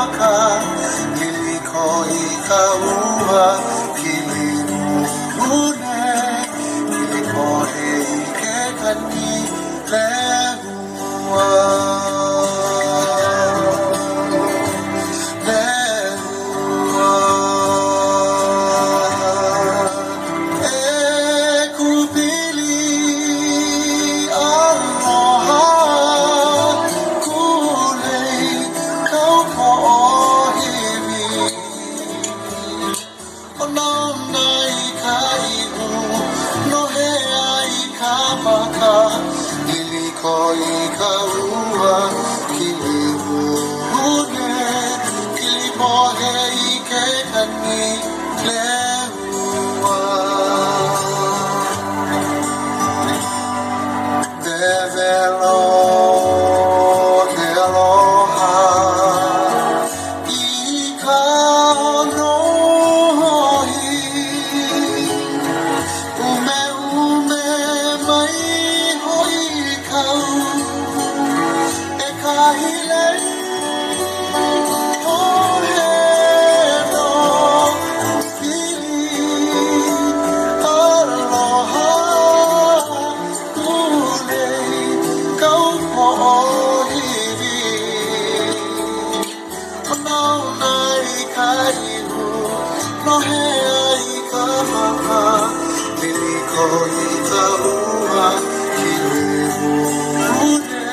maka Liliko ikaua Kilimune Liliko heike kani lehua Liliko ikaua Kilimune Kiliko heike kani lehua Develo ke aloha Ika nohi Ume mai hoi kau E kahilei o he no pili aloha Kulei kau po'ohiri Anau nai kaihu no he ai ka maka Liliko ikaua Kilimune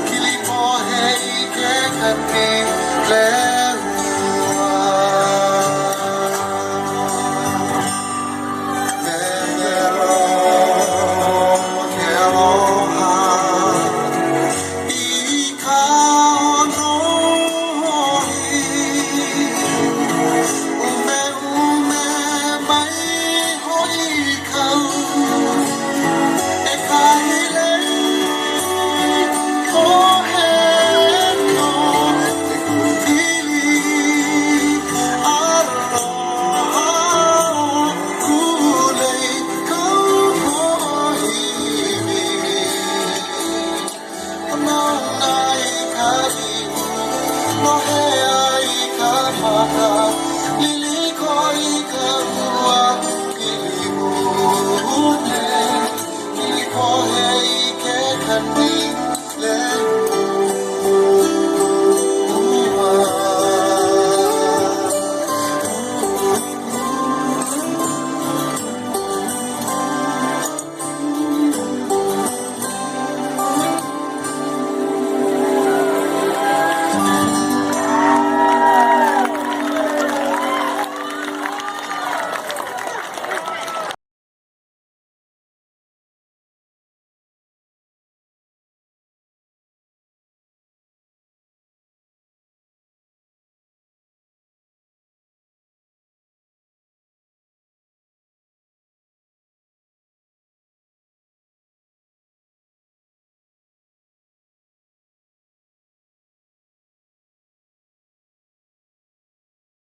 Kiliko heike kani lehua